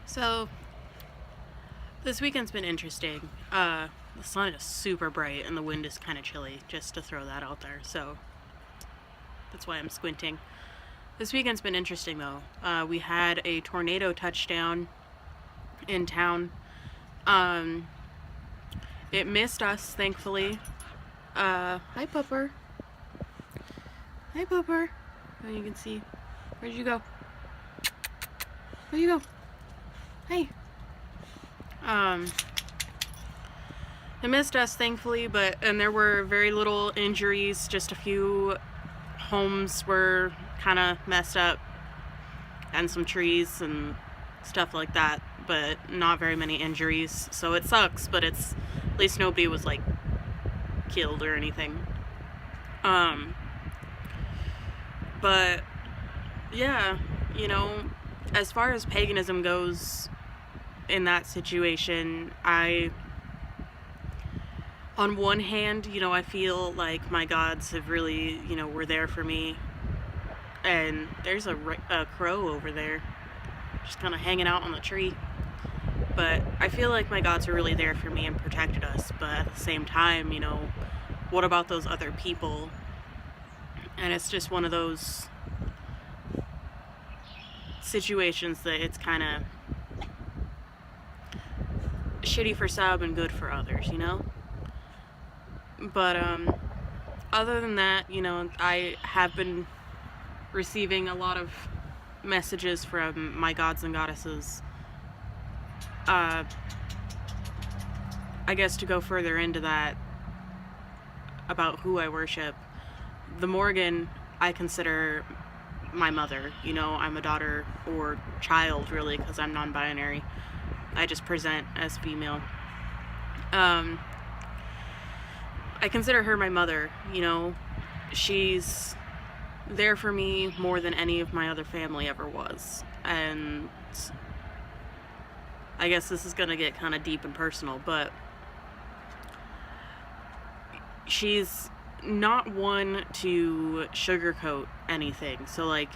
So, this weekend's been interesting. The sun is super bright and the wind is kind of chilly, just to throw that out there. So, that's why I'm squinting. This weekend's been interesting though. We had a tornado touchdown in town. Um, it missed us, thankfully. Hi, Pupper. Hi, Pupper. Oh, you can see. Where'd you go? Where'd you go? Hey. Um, it missed us, thankfully, and there were very little injuries. Just a few homes were kind of messed up, and some trees and stuff like that, but not very many injuries. So it sucks, but at least nobody was like killed or anything. But yeah, as far as paganism goes in that situation, on one hand, I feel like my gods have really, were there for me. And there's a crow over there, just kind of hanging out on the tree. But I feel like my gods are really there for me and protected us. But at the same time, what about those other people? And it's just one of those situations that it's kind of shitty for some and good for others, But other than that, I have been receiving a lot of messages from my gods and goddesses. I guess to go further into that about who I worship, the Morgan I consider my mother. I'm a daughter or child, really, because I'm non-binary. I just present as female. I consider her my mother. She's there for me more than any of my other family ever was. And I guess this is gonna get kind of deep and personal, but she's not one to sugarcoat anything. So, like,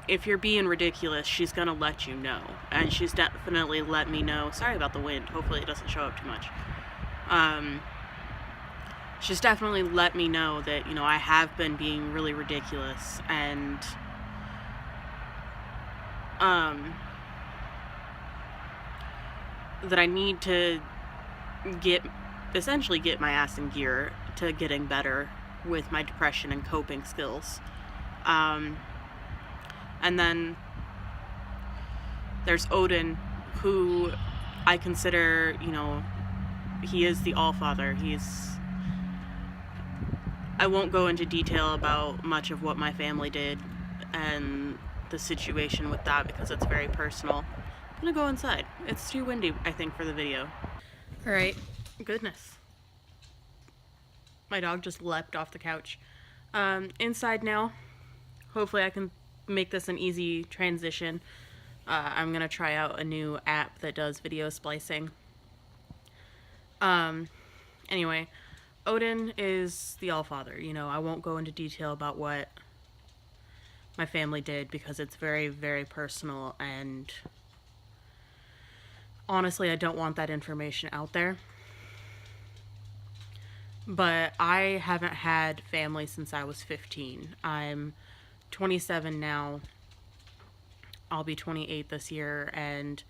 if you're being ridiculous, she's gonna let you know. And she's definitely let me know. Sorry about the wind. Hopefully it doesn't show up too much. She's definitely let me know that, I have been being really ridiculous. And, that I need to essentially get my ass in gear to getting better with my depression and coping skills. And then there's Odin, who I consider, he is the Allfather. I won't go into detail about much of what my family did and the situation with that because it's very personal. I'm gonna go inside. It's too windy, I think, for the video. Alright. Goodness. My dog just leapt off the couch. Inside now. Hopefully I can make this an easy transition. I'm gonna try out a new app that does video splicing. Anyway, Odin is the Allfather. I won't go into detail about what my family did because it's very, very personal, and honestly, I don't want that information out there. But I haven't had family since I was 15. I'm 27 now. I'll be 28 this year, and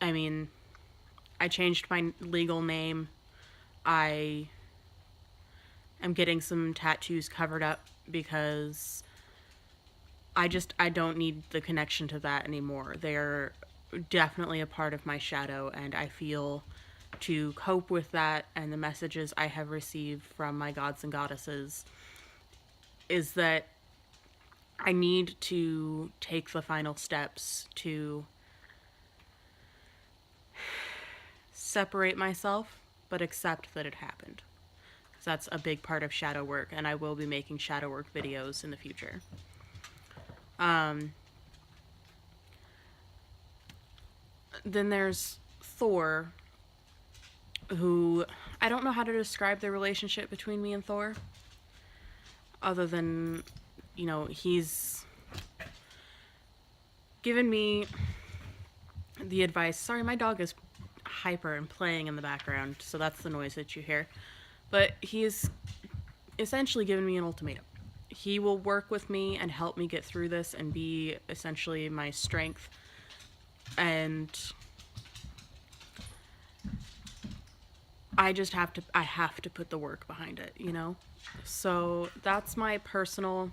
I changed my legal name. I am getting some tattoos covered up because I don't need the connection to that anymore. They're definitely a part of my shadow, and I feel to cope with that and the messages I have received from my gods and goddesses is that I need to take the final steps to separate myself, but accept that it happened. Because that's a big part of shadow work, and I will be making shadow work videos in the future. Then there's Thor, who I don't know how to describe the relationship between me and Thor, other than, he's given me the advice. Sorry, my dog is hyper and playing in the background, so that's the noise that you hear. But he is essentially given me an ultimatum. He will work with me and help me get through this and be essentially my strength. And I have to put the work behind it, you know? So that's my personal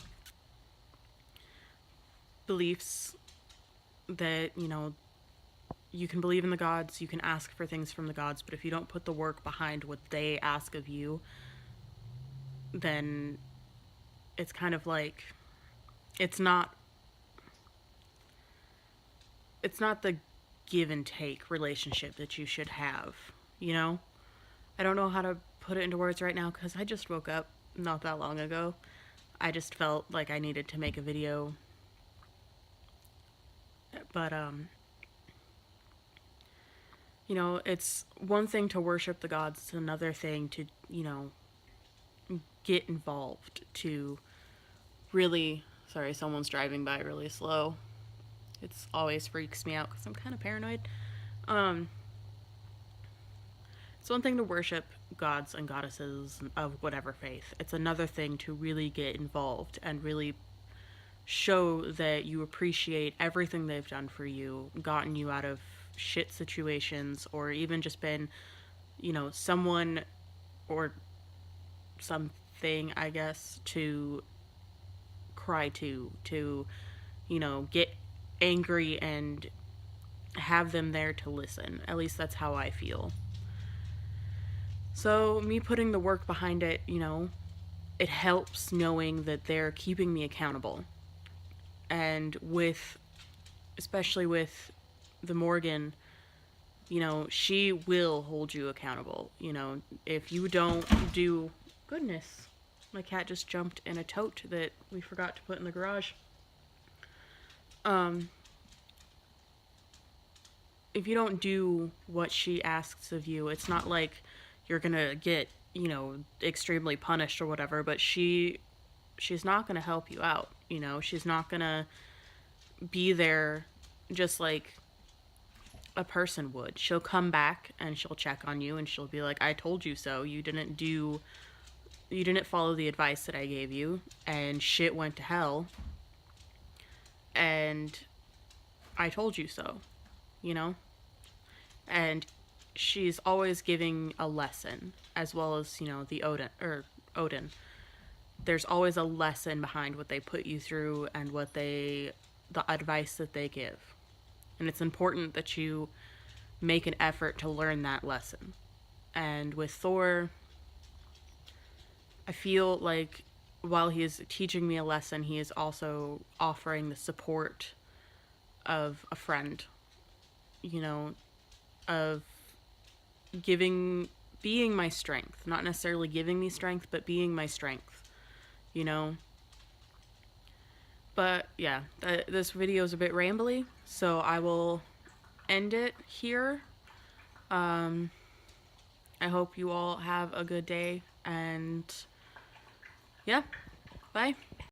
beliefs that, you know, you can believe in the gods, you can ask for things from the gods, but if you don't put the work behind what they ask of you, then it's kind of like it's not the give and take relationship that you should have, you know? I don't know how to put it into words right now because I just woke up not that long ago. I just felt like I needed to make a video. But you know, it's one thing to worship the gods, it's another thing to, you know, get involved, to really, sorry, someone's driving by really slow. It's always freaks me out because I'm kind of paranoid. It's one thing to worship gods and goddesses of whatever faith. It's another thing to really get involved and really show that you appreciate everything they've done for you, gotten you out of shit situations, or even just been, you know, someone or something, I guess, to cry to, you know, get angry and have them there to listen. At least that's how I feel. So, me putting the work behind it, you know, it helps knowing that they're keeping me accountable. And especially with the Morgan, you know, she will hold you accountable. You know, if you don't do, goodness, my cat just jumped in a tote that we forgot to put in the garage. If you don't do what she asks of you, it's not like you're gonna get, you know, extremely punished or whatever, but she's not gonna help you out, you know, she's not gonna be there just like a person would. She'll come back and she'll check on you and she'll be like, I told you so. You didn't follow the advice that I gave you and shit went to hell. And I told you so, you know? And she's always giving a lesson, as well as, you know, the Odin. There's always a lesson behind what they put you through and the advice that they give. And it's important that you make an effort to learn that lesson. And with Thor, I feel like while he is teaching me a lesson, he is also offering the support of a friend, you know, of being my strength. Not necessarily giving me strength, but being my strength, you know. But yeah, this video is a bit rambly, so I will end it here. I hope you all have a good day, and yeah, bye.